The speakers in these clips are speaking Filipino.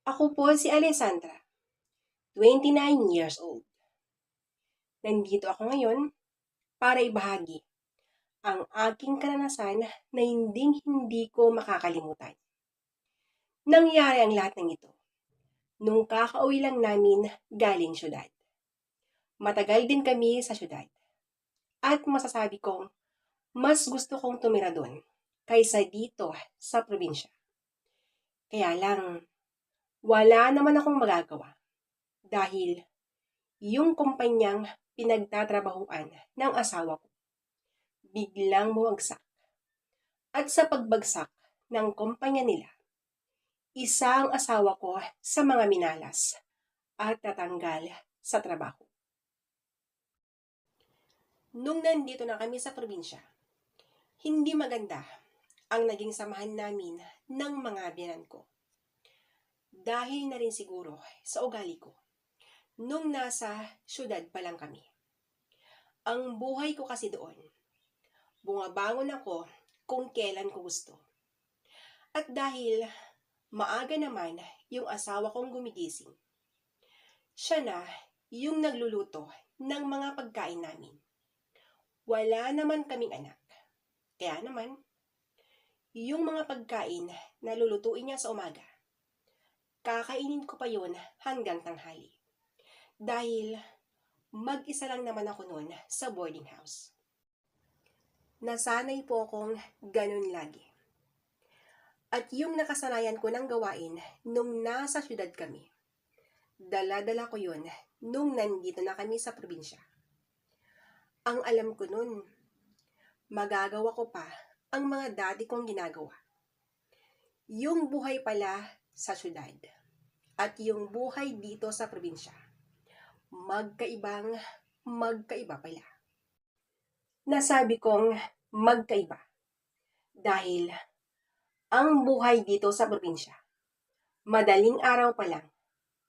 Ako po si Alessandra, 29 years old. Nandito ako ngayon para ibahagi ang aking karanasan na hindi ko makakalimutan. Nangyari ang lahat ng ito nung kakauwi lang namin galing syudad. Matagal din kami sa syudad at masasabi kong mas gusto kong tumira doon kaysa dito sa probinsya. Kaya lang, wala naman akong magagawa dahil yung kumpanyang pinagtatrabahuan ng asawa ko biglang bumagsak. At sa pagbagsak ng kumpanya nila, isa ang asawa ko sa mga minalas at natanggal sa trabaho. Nung nandito na kami sa probinsya, hindi maganda ang naging samahan namin ng mga biyanan ko. Dahil na rin siguro sa ugali ko nung nasa syudad pa lang kami. Ang buhay ko kasi doon, bumabangon ako kung kailan ko gusto. At dahil maaga naman yung asawa kong gumigising, siya na yung nagluluto ng mga pagkain namin. Wala naman kaming anak. Kaya naman, yung mga pagkain na lulutuin niya sa umaga, kakainin ko pa yun hanggang tanghali. Dahil mag-isa lang naman ako noon sa boarding house. Nasanay po akong ganun lagi. At yung nakasanayan ko ng gawain nung nasa syudad kami, dala-dala ko yun nung nandito na kami sa probinsya. Ang alam ko nun, magagawa ko pa ang mga dati kong ginagawa. Yung buhay pala sa syudad at yung buhay dito sa probinsya, magkaiba pala. Nasabi kong magkaiba dahil ang buhay dito sa probinsya, madaling araw pa lang,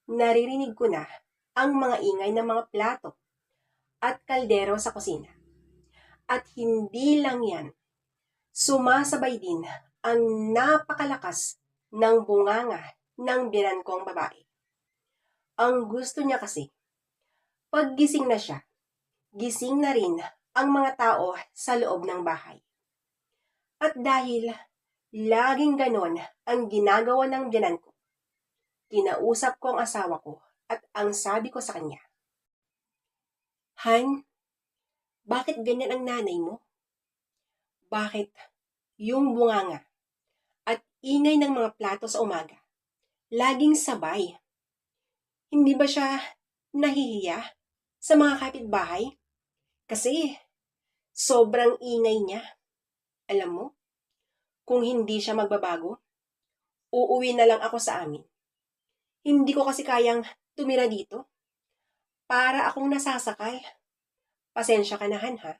naririnig ko na ang mga ingay ng mga plato at kaldero sa kusina. At hindi lang yan, sumasabay din ang napakalakas ng bunganga ng biyanan kong babae. Ang gusto niya kasi, pag gising na siya, gising na rin ang mga tao sa loob ng bahay. At dahil laging ganon ang ginagawa ng biyanan ko, kinausap ko ang asawa ko at ang sabi ko sa kanya, Han, bakit ganyan ang nanay mo? Bakit yung bunganga at ingay ng mga plato sa umaga laging sabay? Hindi ba siya nahihiya sa mga kapitbahay? Kasi sobrang ingay niya. Alam mo, kung hindi siya magbabago, uuwi na lang ako sa amin. Hindi ko kasi kayang tumira dito. Para akong nasasakal. Pasensya ka na, Han, ha?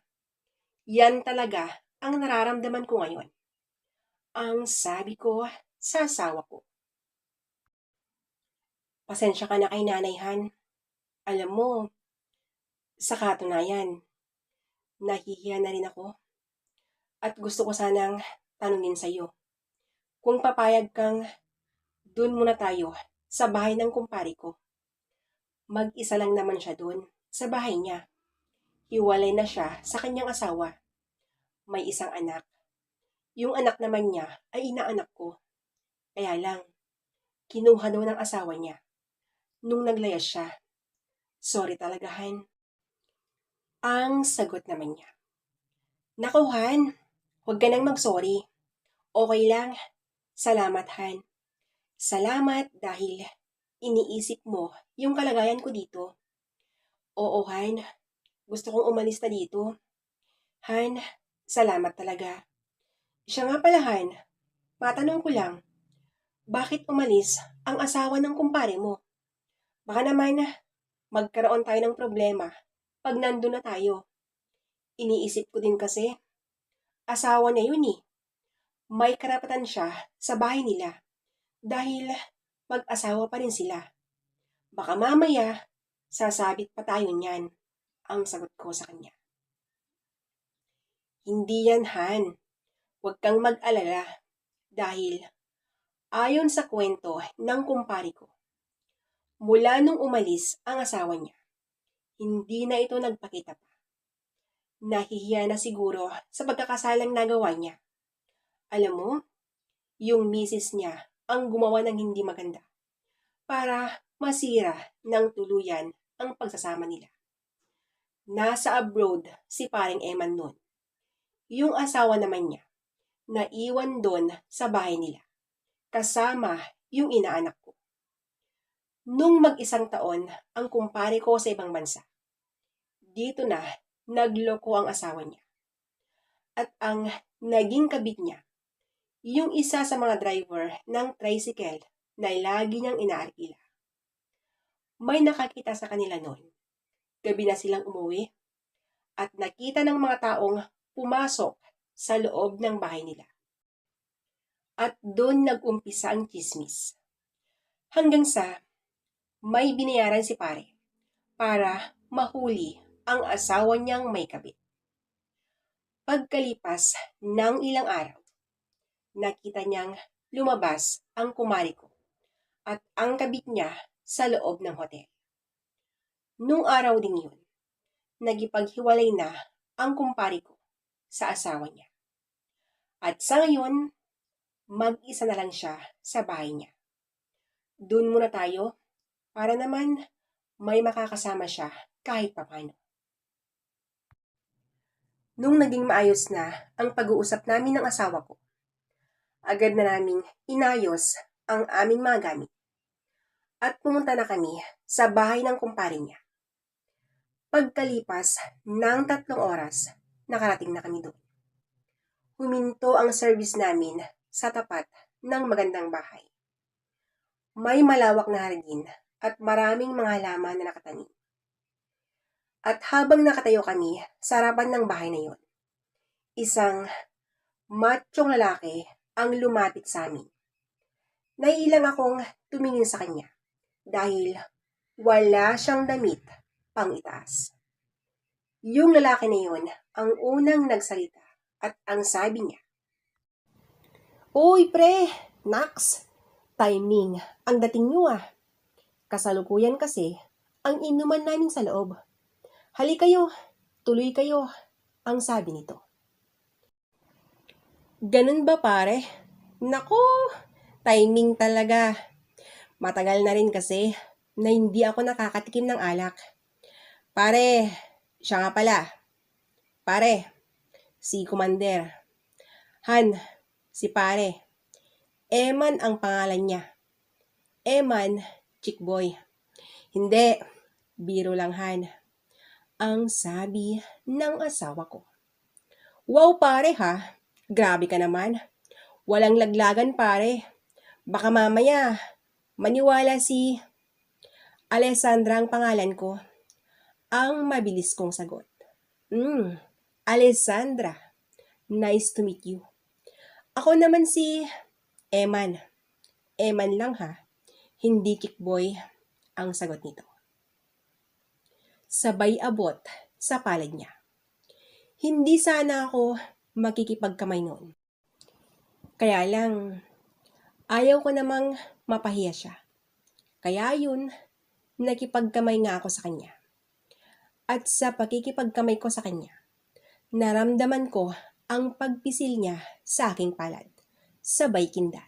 Yan talaga ang nararamdaman ko ngayon. Ang sabi ko sa asawa ko. Pasensya ka na kay Nanay, Han. Alam mo, sa katunayan, nahihiya na rin ako. At gusto ko sanang tanungin sa'yo. Kung papayag kang dun muna tayo sa bahay ng kumpare ko. Mag-isa lang naman siya dun sa bahay niya. Hiwalay na siya sa kanyang asawa. May isang anak. Yung anak naman niya ay inaanak ko. Kaya lang, kinuha daw ng asawa niya nung naglayas siya. Sorry talaga, Han. Ang sagot naman niya. Naku, Han, huwag ka nang mag-sorry. Okay lang. Salamat, Han. Salamat dahil iniisip mo yung kalagayan ko dito. Oo, Han. Gusto kong umalis na dito. Han, salamat talaga. Siya nga pala, Han. Matanong ko lang, bakit umalis ang asawa ng kumpare mo? Baka naman magkaroon tayo ng problema pag nandun na tayo. Iniisip ko din kasi, asawa niya yun eh. May karapatan siya sa bahay nila dahil mag-asawa pa rin sila. Baka mamaya, sasabit pa tayo niyan, ang sagot ko sa kanya. Hindi yan, Han. Huwag kang mag-alala dahil Ayon sa kwento ng kumpare ko, mula nung umalis ang asawa niya, hindi na ito nagpakita pa. Nahihiya na siguro sa pagkakasalang nagawa niya. Alam mo, yung misis niya ang gumawa ng hindi maganda para masira ng tuluyan ang pagsasama nila. Nasa abroad si paring Eman noon. Yung asawa naman niya, naiwan doon sa bahay nila, kasama yung inaanak ko. Nung mag-isang taon ang kumpare ko sa ibang bansa, dito na nagloko ang asawa niya. At ang naging kabit niya, yung isa sa mga driver ng tricycle na lagi niyang inaarkila. May nakakita sa kanila noon. Gabi na silang umuwi at nakita ng mga taong pumasok sa loob ng bahay nila. At doon nag-umpisa ang chismis. Hanggang sa may binayaran si pare para mahuli ang asawa niyang may kabit. Pagkalipas ng ilang araw, nakita niyang lumabas ang kumari ko at ang kabit niya sa loob ng hotel. Nung araw ding yun, nagipaghiwalay na ang kumpari ko sa asawa niya. At sa ngayon, mag-isa na lang siya sa bahay niya. Doon muna tayo para naman may makakasama siya kahit papano. Nung naging maayos na ang pag-uusap namin ng asawa ko, agad na naming inayos ang aming mga gamit at pumunta na kami sa bahay ng kumpare niya. Pagkalipas ng 3 oras, nakarating na kami doon. Huminto ang service namin sa tapat ng magandang bahay. May malawak na hardin at maraming mga halaman na nakatanim. At habang nakatayo kami sa harapan ng bahay na yon, isang machong lalaki ang lumapit sa amin. Naiilang akong tumingin sa kanya dahil wala siyang damit pang itaas. Yung lalaki na yon ang unang nagsalita at ang sabi niya, "Uy pre, Nax, timing ang dating nyo ah. Kasalukuyan kasi ang inuman namin sa loob. Hali kayo, tuloy kayo," ang sabi nito. Ganun ba pare? Nako, timing talaga. Matagal na rin kasi na hindi ako nakakatikim ng alak. Pare, siya nga pala. Pare, si Commander. Han, si pare. Eman ang pangalan niya. Eman, chickboy. Hindi, biro lang Han, ang sabi ng asawa ko. Wow pare ha, grabe ka naman. Walang laglagan pare. Baka mamaya maniwala si Alessandra ang pangalan ko. Ang mabilis kong sagot. Alessandra, nice to meet you. Ako naman si Eman. Eman lang ha, hindi kickboy, ang sagot nito. Sabay abot sa palad niya. Hindi sana ako makikipagkamay noon. Kaya lang, ayaw ko namang mapahiya siya. Kaya yun, nakipagkamay nga ako sa kanya. At sa pakikipagkamay ko sa kanya, naramdaman ko ang pagpisil niya sa aking palad, sabay kinda.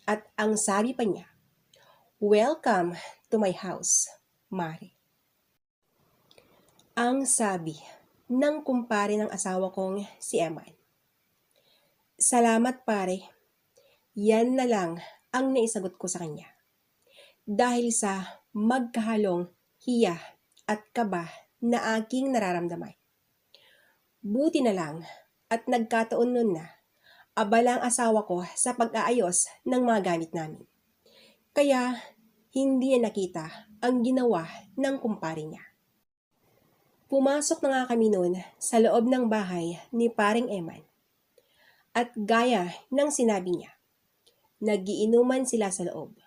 At ang sabi pa niya, "Welcome to my house, Mare." Ang sabi ng kumpare ng asawa kong si Eman. Salamat pare. Yan na lang ang naisagot ko sa kanya. Dahil sa magkahalong hiya at kaba na aking nararamdaman. Buti na lang at nagkataon nun na abala ang asawa ko sa pag-aayos ng mga gamit namin. Kaya hindi niya nakita ang ginawa ng kumpare niya. Pumasok na nga kami noon sa loob ng bahay ni paring Eman. At gaya ng sinabi niya, nagiinuman sila sa loob.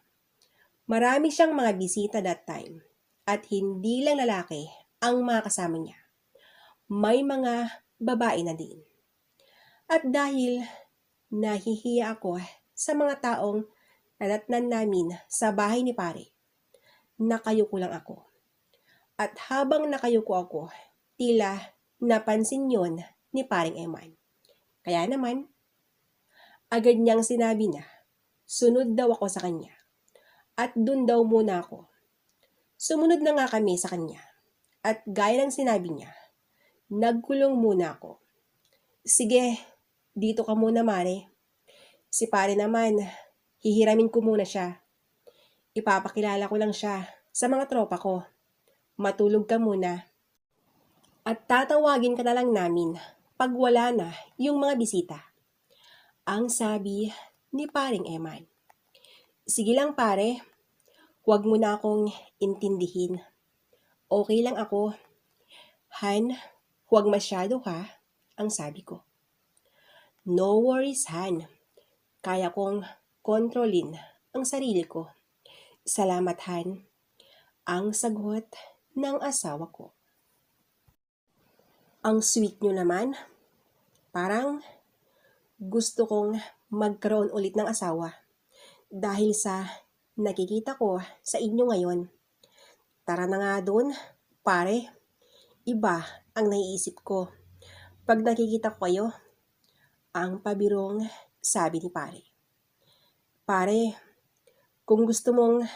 Marami siyang mga bisita that time at hindi lang lalaki ang mga kasama niya. May mga babae na din. At dahil nahihiya ako sa mga taong Nadatnan namin sa bahay ni pare. Nakayuko lang ako. At habang nakayuko ako, tila napansin yon ni paring Eman. Kaya naman, agad niyang sinabi na sunod daw ako sa kanya. At dun daw muna ako. Sumunod na nga kami sa kanya. At gaya ng sinabi niya, nagkulong muna ako. Sige, dito ka muna mare. Si pare naman, hihiramin ko muna siya. Ipapakilala ko lang siya sa mga tropa ko. Matulog ka muna. At tatawagin ka na lang namin pag wala na yung mga bisita. Ang sabi ni paring Eman. Sige lang pare, huwag mo na akong intindihin. Okay lang ako. Han, huwag masyado ha, ang sabi ko. No worries Han, kaya kong kontrolin ang sarili ko. Salamat Han, ang sagot ng asawa ko. Ang sweet nyo naman, parang gusto kong magkaroon ulit ng asawa dahil sa nakikita ko sa inyo ngayon. Tara na nga doon, pare. Iba ang naiisip ko pag nakikita ko kayo. Ang pabirong sabi ni pare. Pare, kung gusto mong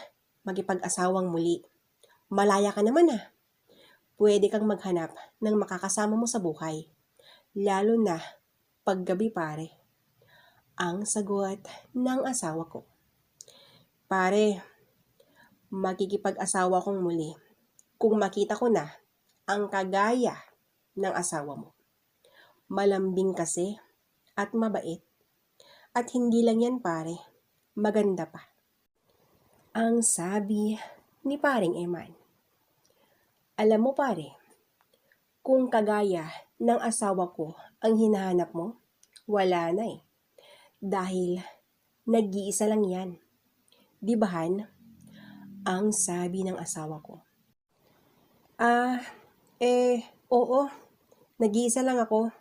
magipag-asawang muli, malaya ka naman ah. Pwede kang maghanap ng makakasama mo sa buhay. Lalo na paggabi pare. Ang sagot ng asawa ko. Pare, makikipag-asawa kong muli kung makita ko na ang kagaya ng asawa mo. Malambing kasi at mabait. At hindi lang yan pare, maganda pa. Ang sabi ni paring Eman. Alam mo pare, kung kagaya ng asawa ko ang hinahanap mo, wala na eh. Dahil nag-iisa lang yan. Di ba Han? Ang sabi ng asawa ko. Oo, nag-iisa lang ako.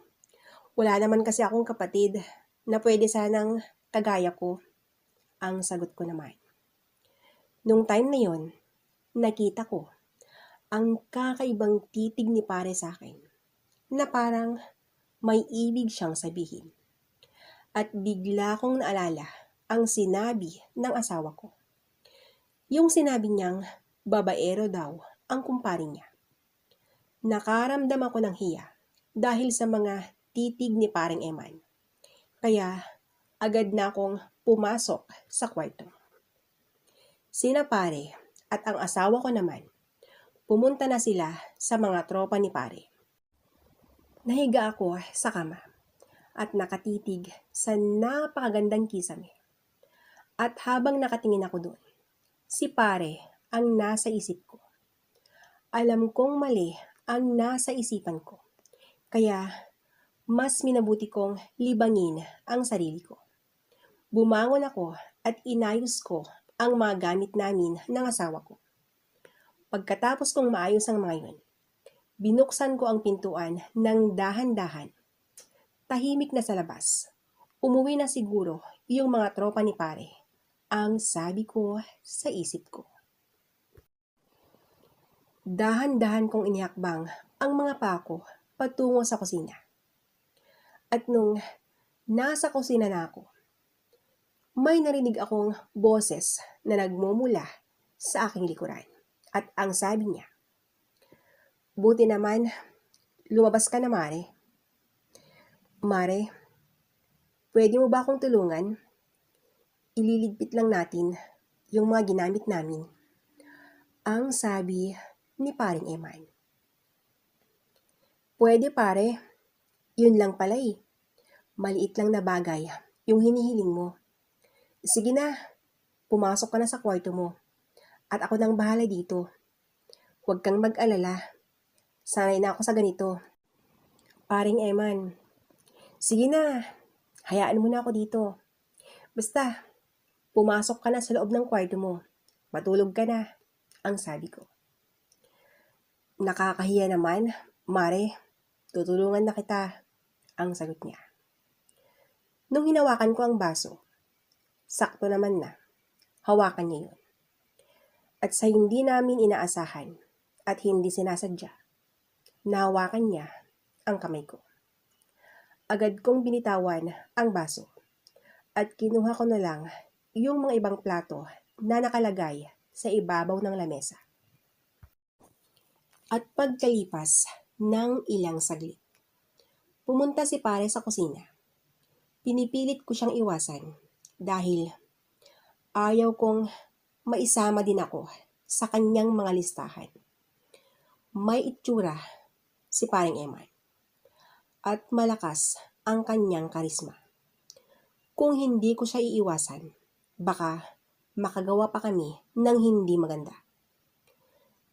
Wala naman kasi akong kapatid na pwede sanang kagaya ko. Ang sagot ko naman. Nung time na yon, nakita ko ang kakaibang titig ni pare sa akin na parang may ibig siyang sabihin. At bigla kong naalala ang sinabi ng asawa ko. Yung sinabi niyang babaero daw ang kumpare niya. Nakaramdam ako ng hiya dahil sa mga titig ni paring Eman. Kaya agad na akong pumasok sa kwarto. Sina pare at ang asawa ko naman, pumunta na sila sa mga tropa ni pare. Nahiga ako sa kama at nakatitig sa napakagandang kisame. At habang nakatingin ako doon, si pare ang nasa isip ko. Alam kong mali ang nasa isipan ko. Kaya mas minabuti kong libangin ang sarili ko. Bumangon ako at inayos ko ang mga gamit namin ng asawa ko. Pagkatapos kong maayos ang mga yun, binuksan ko ang pintuan ng dahan-dahan. Tahimik na sa labas. Umuwi na siguro yung mga tropa ni pare. Ang sabi ko sa isip ko. Dahan-dahan kong inihakbang ang mga pako patungo sa kusina. At nung nasa kusina na ako, may narinig akong boses na nagmumula sa aking likuran. At ang sabi niya, buti naman, lumabas ka na Mare. Mare, pwede mo ba akong tulungan? Ililigpit lang natin yung mga ginamit namin. Ang sabi ni paring Eman. Pwede pare, yun lang pala eh. Maliit lang na bagay yung hinihiling mo. Sige na, pumasok ka na sa kwarto mo. At ako nang bahala dito. Huwag kang mag-alala. Sanay na ako sa ganito. Paring Eman, sige na, hayaan mo na ako dito. Basta, pumasok ka na sa loob ng kwarto mo. Matulog ka na, ang sabi ko. Nakakahiya naman, Mare, tutulungan na kita, ang sagot niya. Nung hinawakan ko ang baso, sakto naman na. hawakan niya yun. At sa hindi namin inaasahan at hindi sinasadya, nahawakan niya ang kamay ko. Agad kong binitawan ang baso at kinuha ko na lang yung mga ibang plato na nakalagay sa ibabaw ng lamesa. At pagkalipas ng ilang saglit, pumunta si pare sa kusina. Pinipilit ko siyang iwasan dahil ayaw kong maisama din ako sa kanyang mga listahan. May itsura si paring Eman at malakas ang kanyang karisma. Kung hindi ko siya iiwasan, baka makagawa pa kami ng hindi maganda.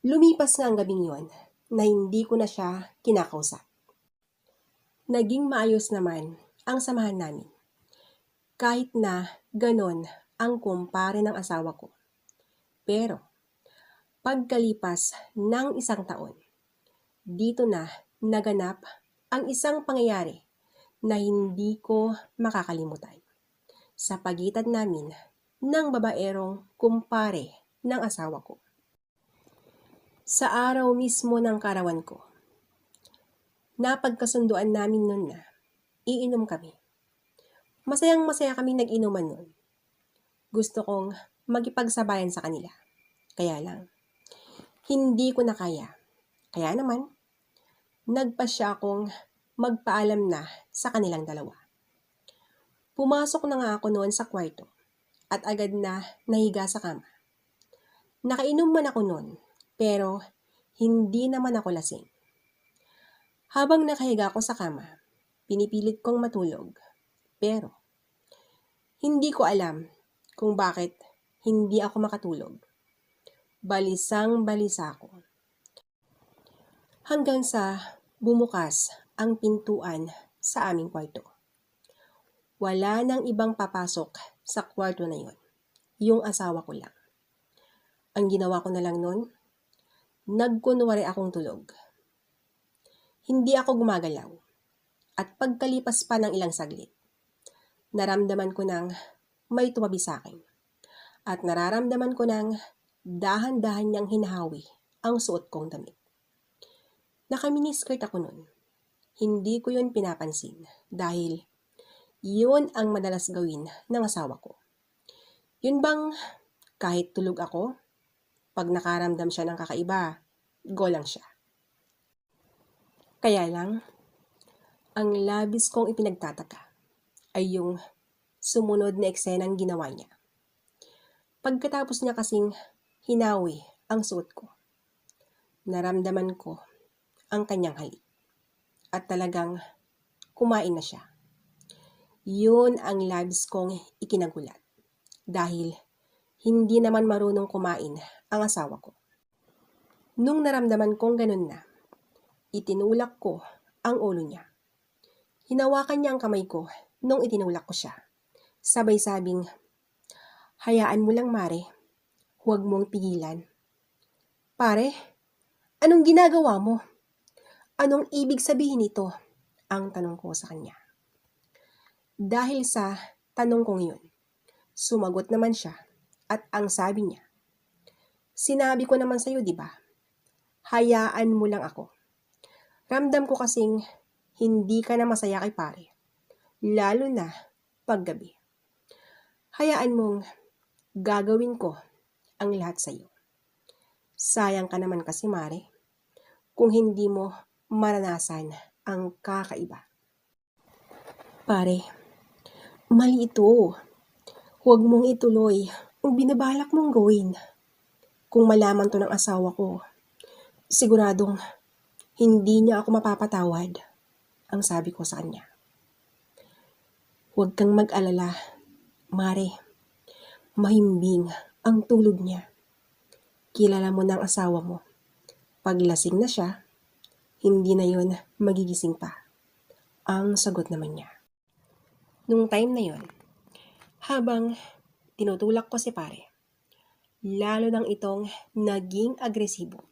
Lumipas nga ang gabing yon na hindi ko na siya kinakausap. Naging maayos naman ang samahan namin. Kahit na ganon ang kumpare ng asawa ko. Pero pagkalipas ng isang taon, dito na naganap ang isang pangyayari na hindi ko makakalimutan sa pagitan namin ng babaerong kumpare ng asawa ko. Sa araw mismo ng karawan ko, napagkasunduan namin nun na iinom kami. Masayang-masaya kami nag-inuman nun. Gusto kong magipagsabayan sa kanila. Kaya lang, hindi ko na kaya. Kaya naman, nagpasya akong magpaalam na sa kanilang dalawa. Pumasok na nga ako noon sa kwarto at agad na nahiga sa kama. Nakainom man ako noon, pero hindi naman ako lasing. Habang nakahiga ako sa kama, pinipilit kong matulog. Pero hindi ko alam kung bakit hindi ako makatulog. Balisang-balisa ako. Hanggang sa bumukas ang pintuan sa aming kwarto. Wala nang ibang papasok sa kwarto na yon. Yung asawa ko lang. Ang ginawa ko na lang nun, nagkunwari akong tulog. Hindi ako gumagalaw. At pagkalipas pa ng ilang saglit, naramdaman ko nang may tumabi sa akin. At nararamdaman ko nang dahan-dahan niyang hinahawi ang suot kong damit. Naka-miniskirt ako nun. Hindi ko yun pinapansin dahil yun ang madalas gawin ng asawa ko. Yun bang kahit tulog ako, pag nakaramdam siya ng kakaiba, go lang siya. Kaya lang, ang labis kong ipinagtataka ay yung sumunod na eksenang ginawa niya. Pagkatapos niya kasing hinawi ang suot ko, naramdaman ko ang kanyang halik at talagang kumain na siya. Yun ang labis kong ikinagulat dahil hindi naman marunong kumain ang asawa ko. Nung naramdaman kong ganun na, itinulak ko ang ulo niya. Hinawakan niya ang kamay ko nung itinulak ko siya. Sabay sabing, "Hayaan mo lang, Mare. Huwag mong pigilan." "Pare, anong ginagawa mo? Anong ibig sabihin nito?" ang tanong ko sa kanya. Dahil sa tanong kong yun, sumagot naman siya at ang sabi niya, "Sinabi ko naman sa'yo, di ba? Hayaan mo lang ako. Ramdam ko kasing hindi ka na masaya kay pare, lalo na paggabi. Hayaan mong gagawin ko ang lahat sa'yo. Sayang ka naman kasi, Mare, kung hindi mo maranasan ang kakaiba." "Pare, mali ito. Huwag mong ituloy ang binabalak mong gawin. Kung malaman to ng asawa ko, siguradong hindi niya ako mapapatawad," ang sabi ko sa kanya. "Huwag kang mag-alala, Mare. Mahimbing ang tulog niya. Kilala mo ng asawa mo. Pag lasing na siya, hindi na yun magigising pa," ang sagot naman niya. Nung time na yun, habang tinutulak ko si pare, lalo nang itong naging agresibo.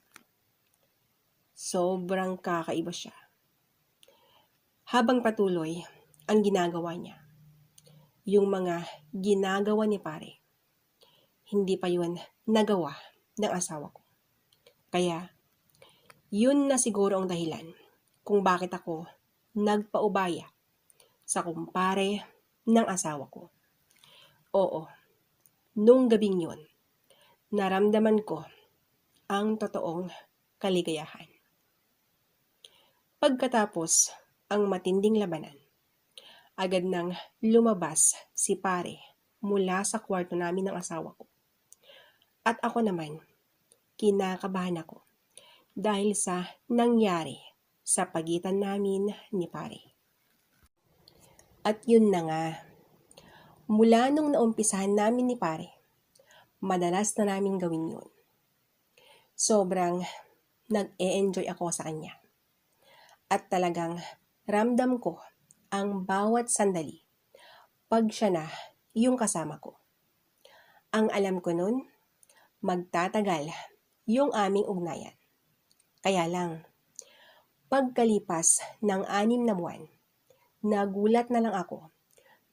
Sobrang kakaiba siya. Habang patuloy ang ginagawa niya, yung mga ginagawa ni pare, hindi pa yun nagawa ng asawa ko. Kaya, yun na siguro ang dahilan kung bakit ako nagpaubaya sa kumpare ng asawa ko. Oo, nung gabing yun, naramdaman ko ang totoong kaligayahan. Pagkatapos ang matinding labanan, agad nang lumabas si pare mula sa kwarto namin ng asawa ko. At ako naman, kinakabahan ako dahil sa nangyari sa pagitan namin ni pare. At yun na nga, mula nung naumpisahan namin ni pare, madalas na namin gawin yun. Sobrang nag-e-enjoy ako sa kanya. At talagang ramdam ko ang bawat sandali pag siya na yung kasama ko. Ang alam ko nun, magtatagal yung aming ugnayan. Kaya lang, pagkalipas ng 6 na buwan, nagulat na lang ako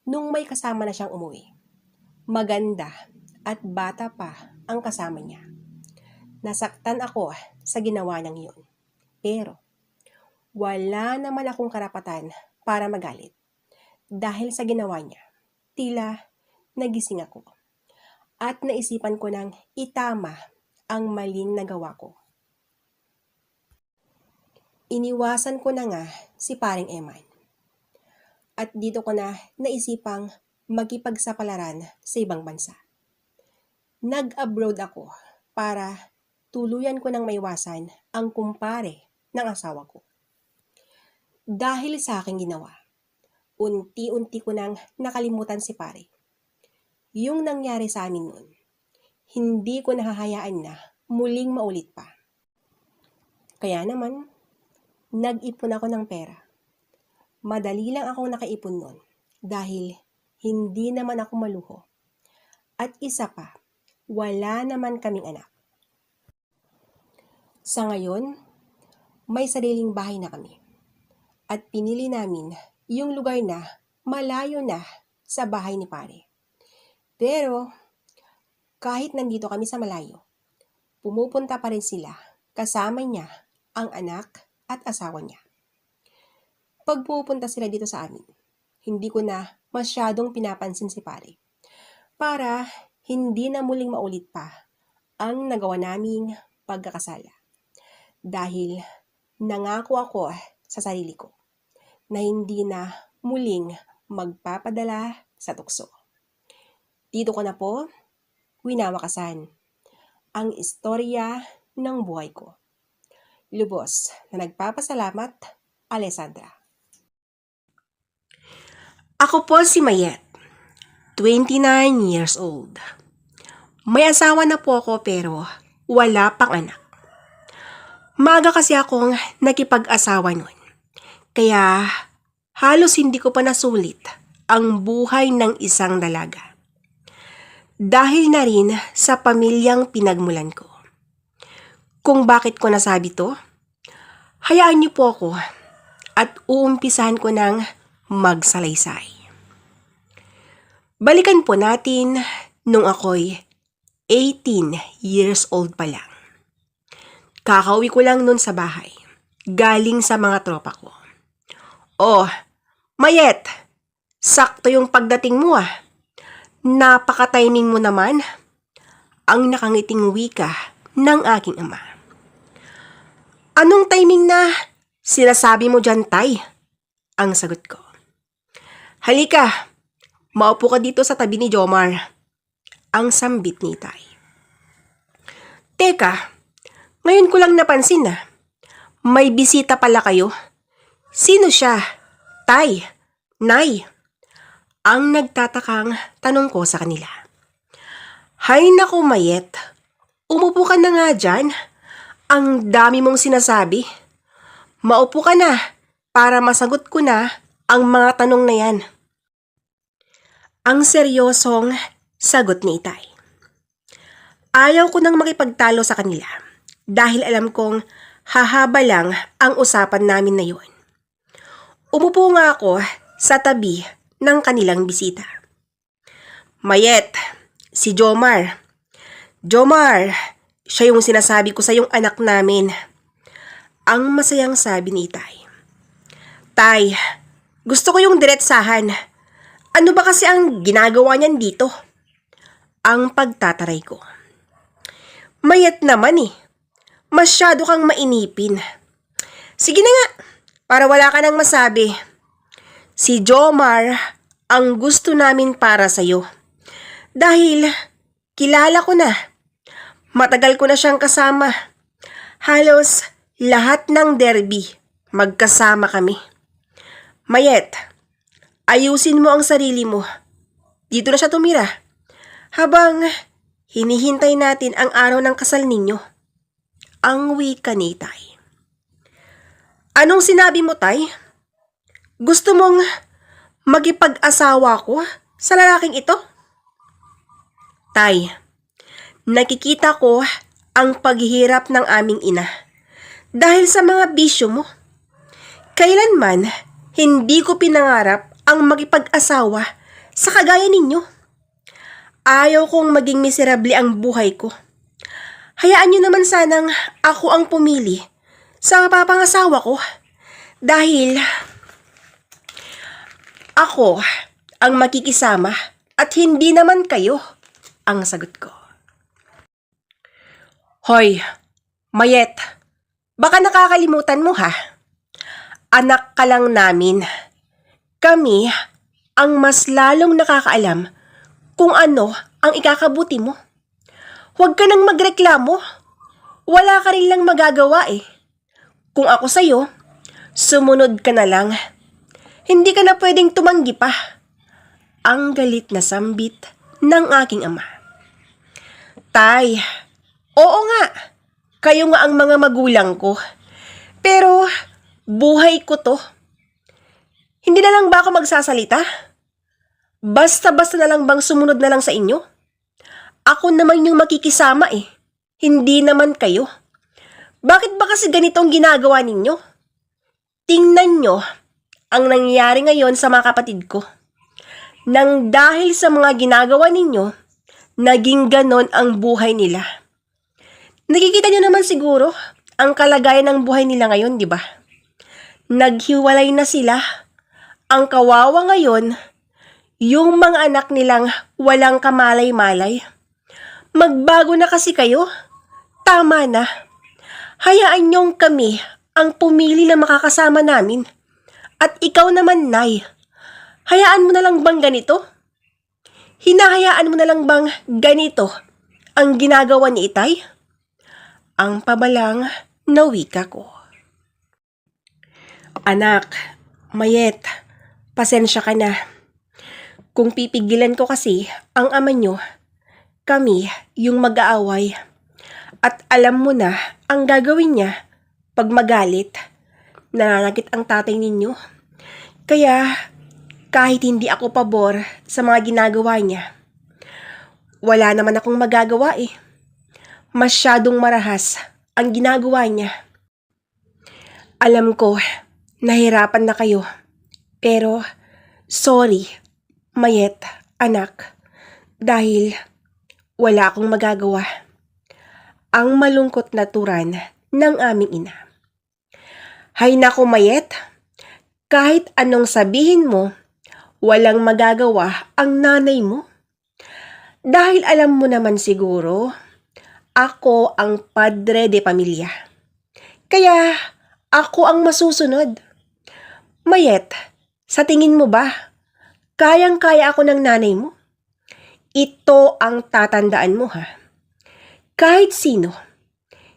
nung may kasama na siyang umuwi. Maganda at bata pa ang kasama niya. Nasaktan ako sa ginawa niyang yun. Pero, wala naman akong karapatan para magalit. Dahil sa ginawa niya, tila nagising ako. At naisipan ko nang itama ang maling nagawa ko. Iniwasan ko na nga si paring Eman. At dito ko na naisipang makipagsapalaran sa ibang bansa. Nag-abroad ako para tuluyan ko nang maiwasan ang kumpare ng asawa ko. Dahil sa aking ginawa, unti-unti ko nang nakalimutan si pare. Yung nangyari sa amin noon, hindi ko nahahayaan na muling maulit pa. Kaya naman, nag-ipon ako ng pera. Madali lang akong nakaipon noon dahil hindi naman ako maluho. At isa pa, wala naman kaming anak. Sa ngayon, may sariling bahay na kami. At pinili namin yung lugar na malayo na sa bahay ni pare. Pero, kahit nandito kami sa malayo, pumupunta pa rin sila kasama niya ang anak at asawa niya. Pag pupunta sila dito sa amin, hindi ko na masyadong pinapansin si pare para hindi na muling maulit pa ang nagawa naming pagkakasala. Dahil nangako ako sa sarili ko na hindi na muling magpapadala sa tukso. Dito ko na po winawakasan ang istorya ng buhay ko. Lubos na nagpapasalamat, Alessandra. Ako po si Mayet, 29 years old. May asawa na po ako pero wala pang anak. Maaga kasi akong nakipag-asawa nun. Kaya halos hindi ko pa nasulit ang buhay ng isang dalaga. Dahil na rin sa pamilyang pinagmulan ko. Kung bakit ko nasabi to, hayaan niyo po ako at uumpisahan ko ng magsalaysay. Balikan po natin nung ako'y 18 years old pa lang. Kakauwi ko lang nun sa bahay, galing sa mga tropa ko. Oh, Mayet, sakto yung pagdating mo ah. Napaka-timing mo naman. Ang nakangiting wika ng aking ama. Anong timing na sinasabi mo dyan, Tay? Ang sagot ko. Halika, maupo ka dito sa tabi ni Jomar. Ang sambit ni Tay. Teka, ngayon ko lang napansin na may bisita pala kayo. Sino siya? Tay? Nay? Ang nagtatakang tanong ko sa kanila. Hay naku Mayet, umupo ka na nga dyan. Ang dami mong sinasabi. Maupo ka na para masagot ko na ang mga tanong na yan. Ang seryosong sagot ni Itay. Ayaw ko nang makipagtalo sa kanila dahil alam kong hahaba lang ang usapan namin na yun. Umupo nga ako sa tabi ng kanilang bisita. Mayet, si Jomar, Jomar, siya yung sinasabi ko sa yung anak namin. Ang masayang sabi ni Tay. Tay, gusto ko yung diretsahan. Ano ba kasi ang ginagawa niyan dito? Ang pagtataray ko. Mayat naman eh. Masyado kang mainipin. Sige na nga, para wala ka nang masabi. Si Jomar ang gusto namin para sa'yo. Dahil kilala ko na. Matagal ko na siyang kasama. Halos lahat ng derby, magkasama kami. Mayet, ayusin mo ang sarili mo. Dito na siya tumira. Habang hinihintay natin ang araw ng kasal ninyo. Ang wika ni Tay. Anong sinabi mo, Tay? Gusto mong magipag-asawa ko sa lalaking ito? Tay, nakikita ko ang paghihirap ng aming ina dahil sa mga bisyo mo. Kailanman, hindi ko pinangarap ang magipag-asawa sa kagaya ninyo. Ayaw kong maging miserable ang buhay ko. Hayaan nyo naman sanang ako ang pumili sa mapapangasawa ko dahil ako ang makikisama at hindi naman kayo, ang sagot ko. Hoy, Mayet, baka nakakalimutan mo ha? Anak ka lang namin. Kami ang mas lalong nakakaalam kung ano ang ikakabuti mo. Huwag ka nang magreklamo. Wala ka rin lang magagawa eh. Kung ako sa'yo, sumunod ka na lang. Hindi ka na pwedeng tumanggi pa. Ang galit na sambit ng aking ama. Tay, oo nga. Kayo nga ang mga magulang ko. Pero buhay ko to. Hindi na lang ba ako magsasalita? Basta-basta na lang bang sumunod na lang sa inyo? Ako naman yung makikisama eh. Hindi naman kayo. Bakit ba kasi ganito ang ginagawa ninyo? Tingnan nyo ang nangyayari ngayon sa mga kapatid ko. Nang dahil sa mga ginagawa ninyo, naging ganon ang buhay nila. Nakikita nyo naman siguro ang kalagayan ng buhay nila ngayon, di ba? Naghiwalay na sila. Ang kawawa ngayon, yung mga anak nilang walang kamalay-malay. Magbago na kasi kayo. Tama na. Hayaan niyong kami ang pumili na makakasama namin. At ikaw naman, Nay. Hayaan mo na lang bang ganito? Hinahayaan mo na lang bang ganito ang ginagawa ni Itay? Ang pabalang na wika ko. Anak, Mayet, pasensya ka na. Kung pipigilan ko kasi ang ama nyo, kami yung mag-aaway. At alam mo na ang gagawin niya pag magalit. Nananakit ang tatay ninyo. Kaya kahit hindi ako pabor sa mga ginagawa niya, wala naman akong magagawa eh. Masyadong marahas ang ginagawa niya. Alam ko, nahirapan na kayo. Pero sorry, Mayet, anak, dahil wala akong magagawa. Ang malungkot na turan ng aming ina. Hay nako, Mayet, kahit anong sabihin mo, walang magagawa ang nanay mo. Dahil alam mo naman siguro, ako ang padre de pamilya. Kaya ako ang masusunod. Mayet, sa tingin mo ba, kayang-kaya ako ng nanay mo? Ito ang tatandaan mo ha. Kahit sino,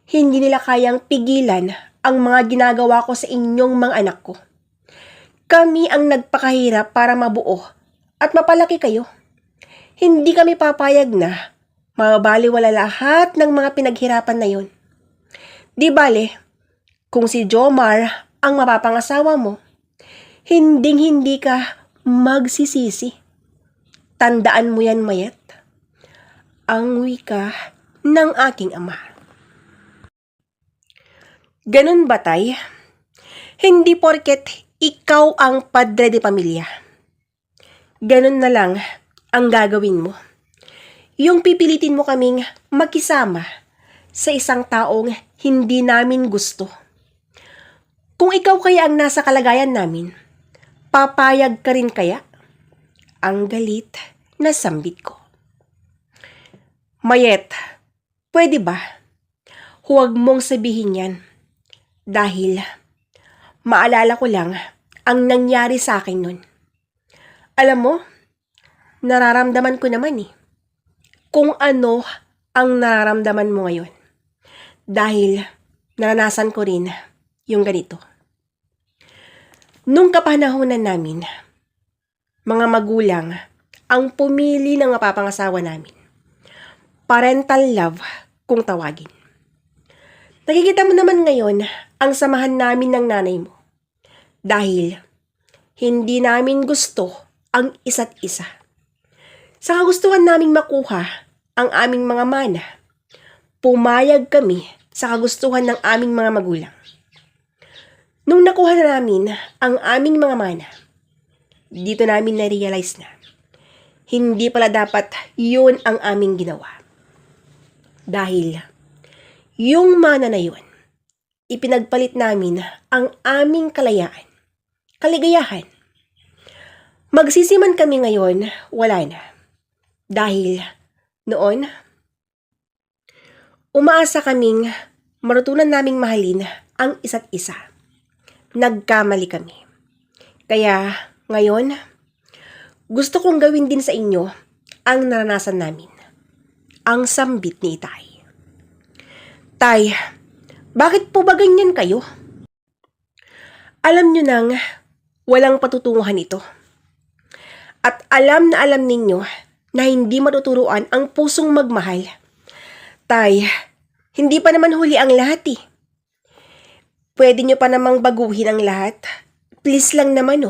hindi nila kayang pigilan ang mga ginagawa ko sa inyong mga anak ko. Kami ang nagpakahirap para mabuo at mapalaki kayo. Hindi kami papayag na mabaliwala lahat ng mga pinaghirapan na yon. Di bale, kung si Jomar ang mapapangasawa mo, hinding-hindi ka magsisisi. Tandaan mo yan, Mayet. Ang wika ng aking ama. Ganun ba, Tay? Hindi porket ikaw ang padre de pamilya. Ganun na lang ang gagawin mo. Yung pipilitin mo kaming magkisama sa isang taong hindi namin gusto. Kung ikaw kaya ang nasa kalagayan namin, papayag ka rin kaya? Ang galit na sambit ko. Mayet, pwede ba? Huwag mong sabihin yan. Dahil maalala ko lang ang nangyari sa akin nun. Alam mo, nararamdaman ko naman kung ano ang nararamdaman mo ngayon. Dahil naranasan ko rin yung ganito. Nung kapanahonan namin, mga magulang ang pumili ng mapapangasawa namin. Parental love kung tawagin. Nakikita mo naman ngayon ang samahan namin ng nanay mo. Dahil hindi namin gusto ang isa't isa. Sa kagustuhan naming makuha ang aming mga mana, pumayag kami sa kagustuhan ng aming mga magulang. Nung nakuha na namin ang aming mga mana, dito namin na-realize na hindi pala dapat yun ang aming ginawa. Dahil yung mana na yun, ipinagpalit namin ang aming kaligayahan. Magsisiman kami ngayon, wala na. Dahil noon, umaasa kaming matutunan naming mahalin ang isa't isa. Nagkamali kami. Kaya ngayon, gusto kong gawin din sa inyo ang naranasan namin. Ang sambit ni Itay. Tay, bakit po ba ganyan kayo? Alam nyo nang walang patutunguhan ito. At alam na alam ninyo na hindi matuturuan ang pusong magmahal. Tay, hindi pa naman huli ang lahat Pwede nyo pa namang baguhin ang lahat. Please lang naman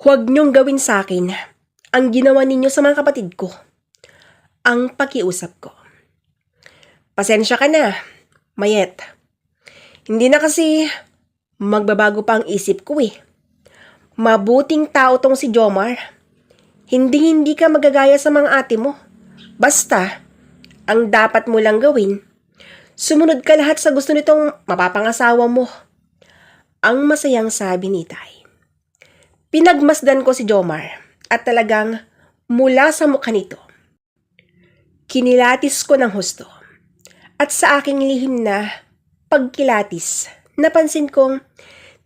Huwag nyong gawin sa akin ang ginawa ninyo sa mga kapatid ko. Ang pakiusap ko. Pasensya ka na, Mayet. Hindi na kasi magbabago pa ang isip ko Mabuting tao tong si Jomar. Hindi ka magagaya sa mga ate mo. Basta, ang dapat mo lang gawin, sumunod ka lahat sa gusto nitong mapapangasawa mo. Ang masayang sabi ni Itay. Pinagmasdan ko si Jomar at talagang mula sa mukha nito. Kinilatis ko ng husto. At sa aking lihim na pagkilatis, napansin kong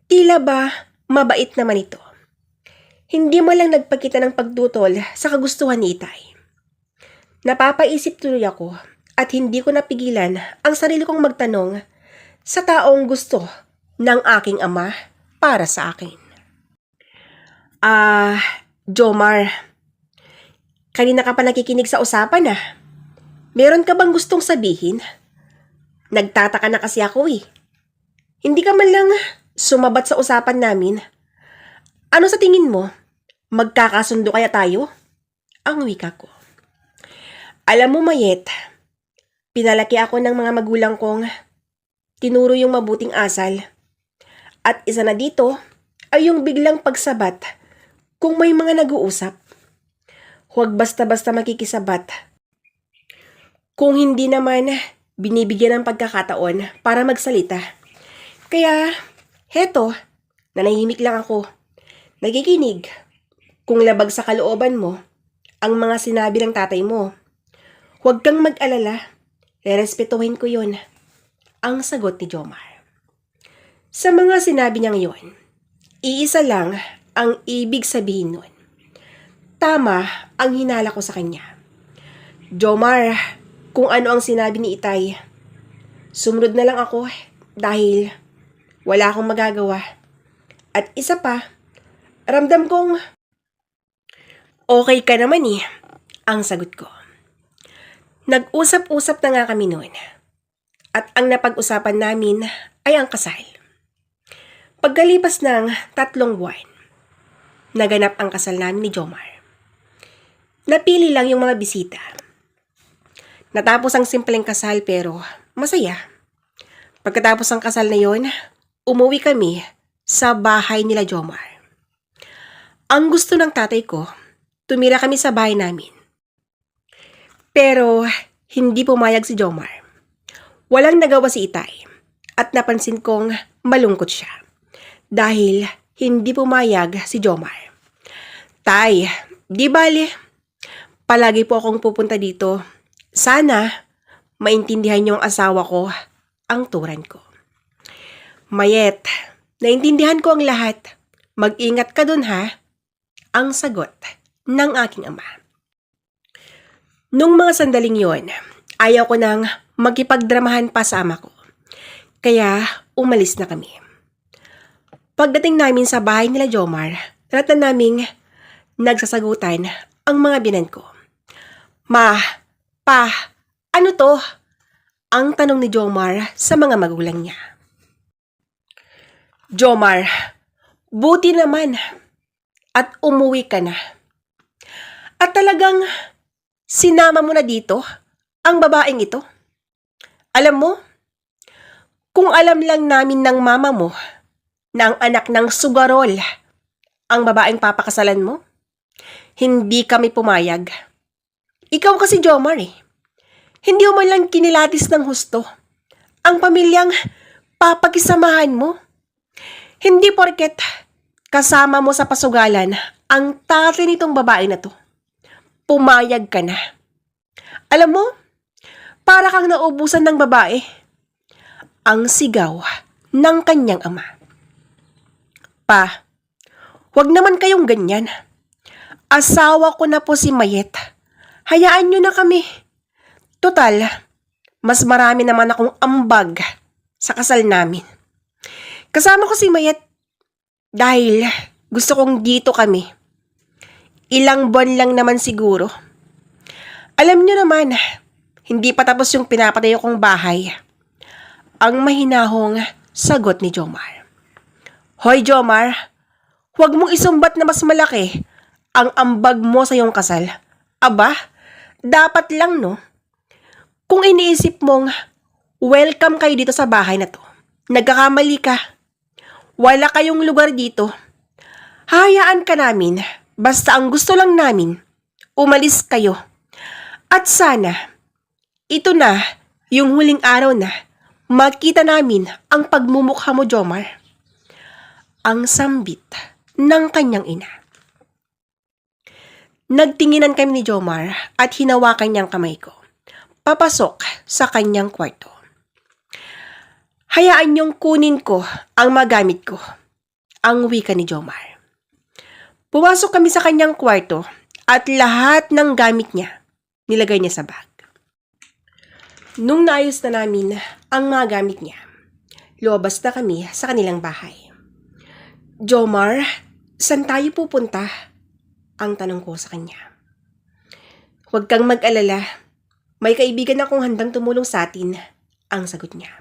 tila ba mabait naman ito. Hindi mo lang nagpakita ng pagdutol sa kagustuhan ni Itay. Napapaisip tuloy ako at hindi ko napigilan ang sarili kong magtanong sa taong gusto ng aking ama para sa akin. Jomar, kanina ka pa nakikinig sa usapan Meron ka bang gustong sabihin? Nagtataka na kasi ako Hindi ka man lang sumabat sa usapan namin. Ano sa tingin mo? Magkakasundo kaya tayo? Ang wika ko. Alam mo, Mayet, pinalaki ako ng mga magulang kong tinuro yung mabuting asal. At isa na dito ay yung biglang pagsabat kung may mga nag-uusap. Huwag basta-basta makikisabat. Kung hindi naman binibigyan ng pagkakataon para magsalita. Kaya, heto, nanahimik lang ako. Nakikinig. Kung labag sa kalooban mo, ang mga sinabi ng tatay mo, huwag kang mag-alala. Rerespetuhin ko yun. Ang sagot ni Jomar. Sa mga sinabi niya ngayon, iisa lang ang ibig sabihin nun. Tama ang hinala ko sa kanya. Jomar, kung ano ang sinabi ni Itay, sumunod na lang ako dahil wala akong magagawa. At isa pa, ramdam kong okay ka naman ang sagot ko. Nag-usap-usap na nga kami noon. At ang napag-usapan namin ay ang kasal. Pagkalipas ng 3 buwan, naganap ang kasal namin ni Jomar. Napili lang yung mga bisita. Natapos ang simpleng kasal pero masaya. Pagkatapos ng kasal na yon, umuwi kami sa bahay nila Jomar. Ang gusto ng tatay ko, tumira kami sa bahay namin. Pero hindi pumayag si Jomar. Walang nagawa si Itay at napansin kong malungkot siya dahil hindi pumayag si Jomar. Tay, di bale, palagi po akong pupunta dito. Sana maintindihan niyo ang asawa ko ang turan ko. Mayet, naintindihan ko ang lahat. Mag-ingat ka dun ha. Ang sagot ng aking ama. Nung mga sandaling yon, ayaw ko nang magkipagdramahan pa sa ama ko. Kaya umalis na kami. Pagdating namin sa bahay nila Jomar, naratan naming nagsasagutan ang mga binan ko. Ma, pa, ano to? Ang tanong ni Jomar sa mga magulang niya. Jomar, buti naman at umuwi ka na. At talagang sinama mo na dito ang babaeng ito. Alam mo, kung alam lang namin ng mama mo na ang anak ng sugarol ang babaeng papakasalan mo, hindi kami pumayag. Ikaw kasi Jomar hindi mo man lang kinilatis ng husto ang pamilyang papakisamahan mo. Hindi porket kasama mo sa pasugalan ang tatay nitong babae na to, pumayag ka na. Alam mo, para kang naubusan ng babae. Ang sigaw ng kanyang ama. Pa, wag naman kayong ganyan. Asawa ko na po si Mayet. Hayaan nyo na kami. Total, mas marami naman akong ambag sa kasal namin. Kasama ko si Mayet dahil gusto kong dito kami. Ilang buwan lang naman siguro. Alam nyo naman, hindi pa tapos yung pinapatayo kong bahay. Ang mahinahong sagot ni Jomar. Hoy Jomar, huwag mong isumbat na mas malaki ang ambag mo sa iyong kasal. Aba, dapat lang no. Kung iniisip mong welcome kayo dito sa bahay na to, nagkakamali ka. Wala kayong lugar dito. Hayaan ka namin, basta ang gusto lang namin, umalis kayo. At sana, ito na yung huling araw na makita namin ang pagmumukha mo, Jomar. Ang sambit ng kanyang ina. Nagtinginan kami ni Jomar at hinawakan niyang kamay ko. Papasok sa kanyang kwarto. Hayaan niyong kunin ko ang magamit ko. Ang wika ni Jomar. Pumasok kami sa kanyang kwarto at lahat ng gamit niya nilagay niya sa bag. Nung naayos na namin ang mga gamit niya, lumabas na kami sa kanilang bahay. Jomar, saan tayo pupunta? Ang tanong ko sa kanya. Huwag kang mag-alala. May kaibigan akong handang tumulong sa atin. Ang sagot niya.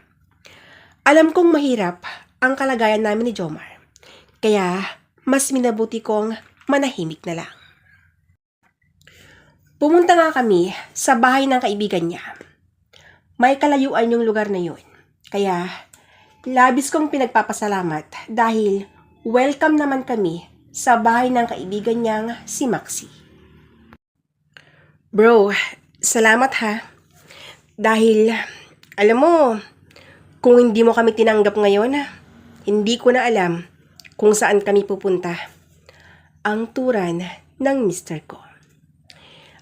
Alam kong mahirap ang kalagayan namin ni Jomar. Kaya mas minabuti kong manahimik na lang. Pumunta nga kami sa bahay ng kaibigan niya. May kalayuan yung lugar na yun. Kaya labis kong pinagpapasalamat dahil welcome naman kami sa bahay ng kaibigan niyang si Maxi. Bro, salamat ha. Dahil, alam mo, kung hindi mo kami tinanggap ngayon, hindi ko na alam kung saan kami pupunta. Ang turan ng mister ko.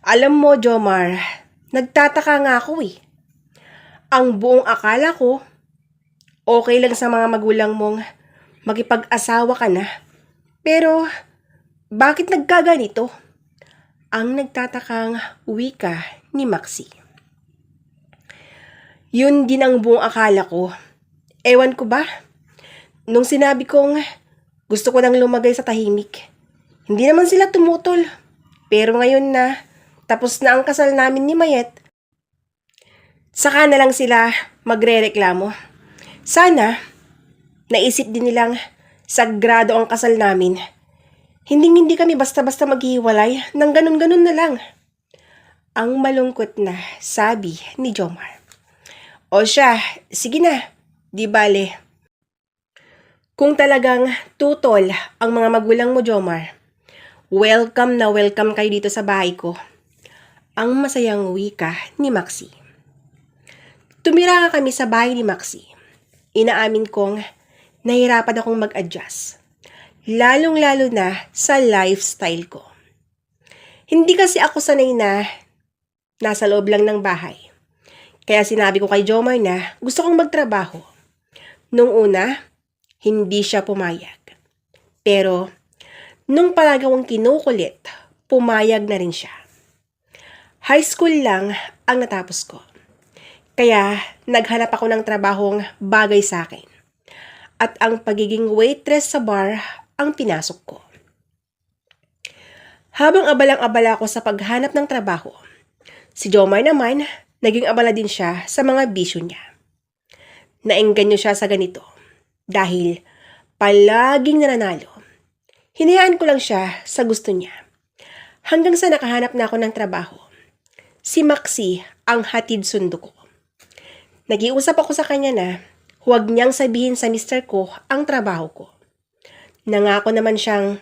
Alam mo, Jomar, nagtataka nga ako Ang buong akala ko, okay lang sa mga magulang mong makipag-asawa ka na. Pero, bakit nagkaganito? Ang nagtatakang wika ni Maxi. Yun din ang buong akala ko. Ewan ko ba? Nung sinabi kong gusto ko nang lumagay sa tahimik, hindi naman sila tumutol. Pero ngayon na, tapos na ang kasal namin ni Mayet, saka na lang sila magrereklamo. Sana, naisip din nilang sagrado ang kasal namin. Hindi kami basta-basta maghihiwalay ng ganun-ganun na lang. Ang malungkot na sabi ni Jomar. O siya, sige na, di bale. Kung talagang tutol ang mga magulang mo, Jomar, welcome na welcome kayo dito sa bahay ko. Ang masayang wika ni Maxi. Tumira kami sa bahay ni Maxi. Inaamin kong nahirapan akong mag-adjust. Lalong-lalo na sa lifestyle ko. Hindi kasi ako sanay na nasa loob lang ng bahay. Kaya sinabi ko kay Jomar na gusto kong magtrabaho. Nung una, hindi siya pumayag. Pero, nung palagawang kinukulit, pumayag na rin siya. High school lang ang natapos ko. Kaya naghanap ako ng trabahong bagay sa akin. At ang pagiging waitress sa bar ang pinasok ko. Habang abalang-abala ako sa paghanap ng trabaho, si Jomar naman, naging abala din siya sa mga bisyo niya. Naengganyo siya sa ganito dahil palaging nananalo. Hinayaan ko lang siya sa gusto niya. Hanggang sa nakahanap na ako ng trabaho. Si Maxi ang hatid sundo ko. Nag-iusap ako sa kanya na huwag niyang sabihin sa mister ko ang trabaho ko. Nangako naman siyang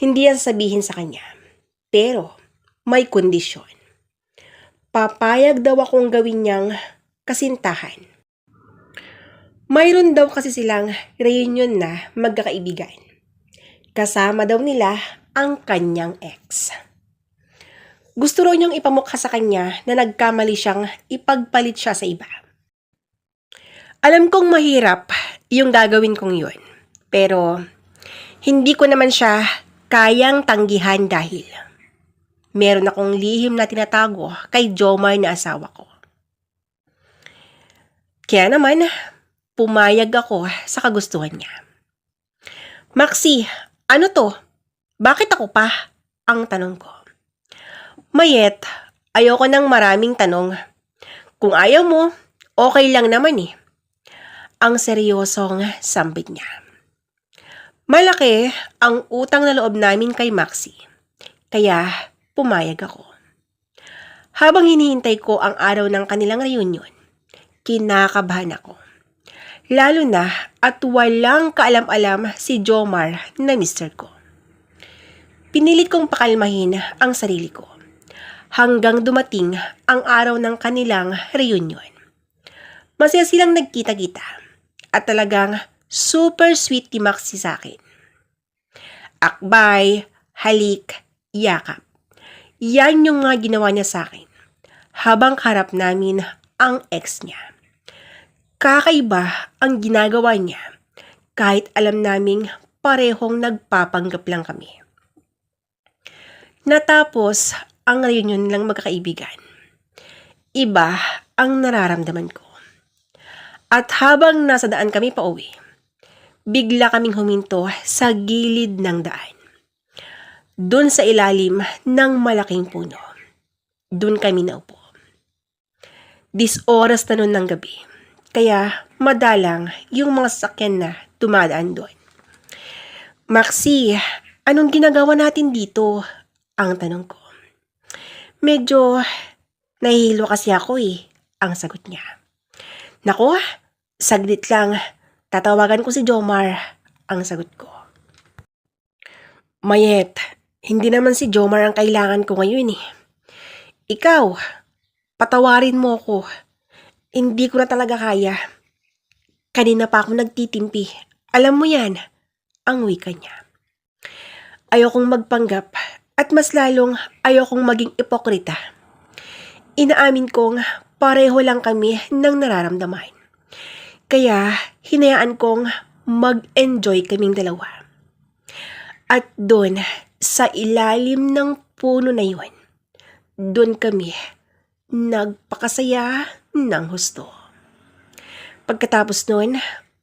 hindi yan sabihin sa kanya. Pero may kondisyon. Papayag daw akong gawin niyang kasintahan. Mayroon daw kasi silang reunion na magkakaibigan. Kasama daw nila ang kanyang ex. Gusto raw niyang ipamukha sa kanya na nagkamali siyang ipagpalit siya sa iba. Alam kong mahirap yung gagawin kong yun. Pero hindi ko naman siya kayang tanggihan dahil meron akong lihim na tinatago kay Jomar na asawa ko. Kaya naman, pumayag ako sa kagustuhan niya. Maxi, ano to? Bakit ako pa? Ang tanong ko. Mayet, ayoko ng maraming tanong. Kung ayaw mo, okay lang naman eh. Ang seryosong sambit niya. Malaki ang utang na loob namin kay Maxi. Kaya pumayag ako. Habang hinihintay ko ang araw ng kanilang reunion, kinakabahan ako. Lalo na at walang kaalam-alam si Jomar na mister ko. Pinilit kong pakalmahin ang sarili ko. Hanggang dumating ang araw ng kanilang reunion. Masaya silang nagkita-kita at talagang super sweet ni Maxi sa akin. Akbay, halik, yakap. Yan yung mga ginawa niya sa akin habang harap namin ang ex niya. Kakaiba ang ginagawa niya kahit alam naming parehong nagpapanggap lang kami. Natapos ang reunion lang magkakaibigan. Iba ang nararamdaman ko. At habang nasa daan kami pauwi, bigla kaming huminto sa gilid ng daan. Doon sa ilalim ng malaking puno. Doon kami naupo. 10 oras na noon ng gabi. Kaya madalang yung mga sasakyan na dumadaan doon. Maxi, anong ginagawa natin dito? Ang tanong ko. Medyo nahihilo kasi ako eh, ang sagot niya. Nako, saglit lang, tatawagan ko si Jomar, ang sagot ko. Mayet, hindi naman si Jomar ang kailangan ko ngayon eh. Ikaw, patawarin mo ko. Hindi ko na talaga kaya. Kanina pa ako nagtitimpi. Alam mo yan, ang wika niya. Ayokong magpanggap at mas lalong ayokong maging ipokrita. Inaamin kong pareho lang kami ng nararamdaman. Kaya hinayaan kong mag-enjoy kaming dalawa. At doon, sa ilalim ng puno na yun, doon kami nagpakasaya ng husto. Pagkatapos noon,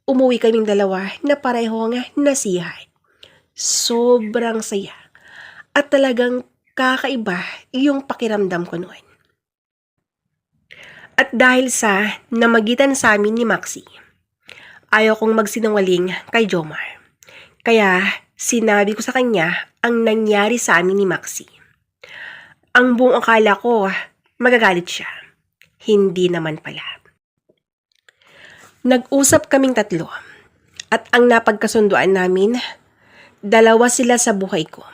umuwi kaming dalawa na parehong nasiyahan. Sobrang saya. At talagang kakaiba yung pakiramdam ko noon. At dahil sa namagitan sa amin ni Maxi, ayaw kong magsinungaling kay Jomar. Kaya sinabi ko sa kanya ang nangyari sa amin ni Maxi. Ang buong akala ko, magagalit siya. Hindi naman pala. Nag-usap kaming 3 at ang napagkasunduan namin, 2 sila sa buhay ko.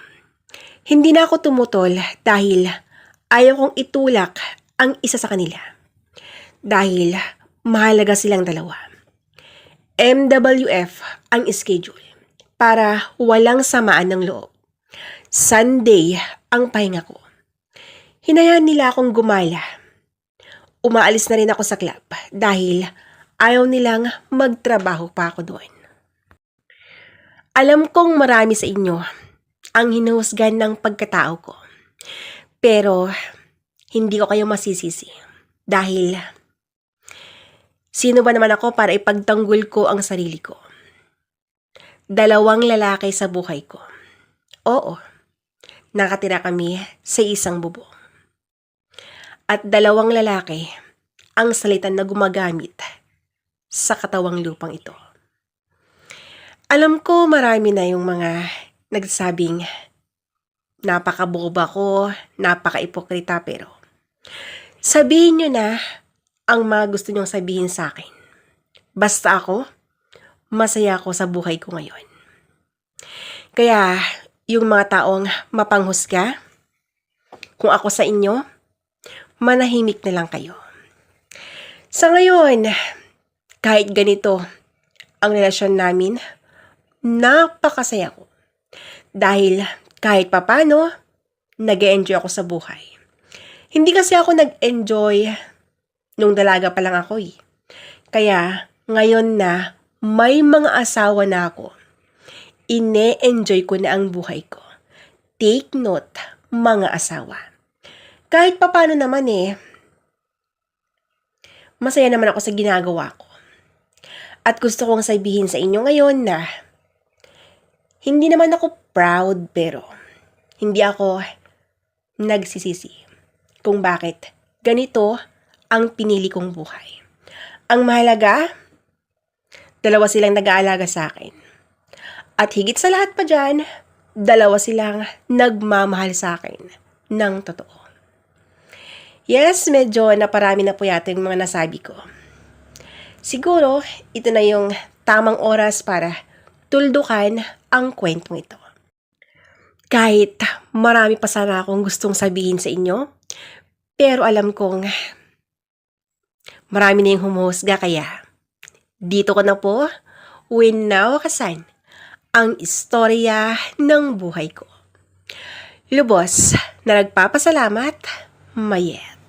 Hindi na ako tumutol dahil ayaw kong itulak ang isa sa kanila dahil mahalaga silang dalawa. MWF ang schedule para walang samaan ng loob. Sunday ang pahinga ko. Hinayaan nila akong gumala. Umaalis na rin ako sa club dahil ayaw nilang magtrabaho pa ako doon. Alam kong marami sa inyo ang hinuhusgan ng pagkatao ko. Pero hindi ko kayo masisisi dahil sino ba naman ako para ipagtanggol ko ang sarili ko? 2 lalaki sa buhay ko. Oo, nakatira kami sa isang bubong. At 2 lalaki ang salitan na gumagamit sa katawang lupang ito. Alam ko marami na yung mga nagsasabing napakaboba ko, napaka-ipokrita, pero sabihin nyo na ang mga gusto nyong sabihin sa akin. Basta ako, masaya ako sa buhay ko ngayon. Kaya yung mga taong mapanghusga, kung ako sa inyo, manahimik na lang kayo. Sa ngayon, kahit ganito ang relasyon namin, napakasaya ko. Dahil kahit papano, nag-e-enjoy ako sa buhay. Hindi kasi ako nag-enjoy nung dalaga pa lang ako eh. Kaya ngayon na may mga asawa na ako, ine-enjoy ko na ang buhay ko. Take note, mga asawa. Kahit papano naman masaya naman ako sa ginagawa ko. At gusto kong sabihin sa inyo ngayon na hindi naman ako proud, pero hindi ako nagsisisi kung bakit ganito ang pinili kong buhay. Ang mahalaga, 2 silang nag-aalaga sa akin. At higit sa lahat pa dyan, 2 silang nagmamahal sa akin ng totoo. Yes, medyo naparami na po yata yung mga nasabi ko. Siguro, ito na yung tamang oras para tuldukan ang kwentong ito. Kahit marami pa sana akong gustong sabihin sa inyo, pero alam kong marami na yung humuhusga, kaya dito ko na po winawakasan ang istorya ng buhay ko. Lubos na nagpapasalamat, Mayet.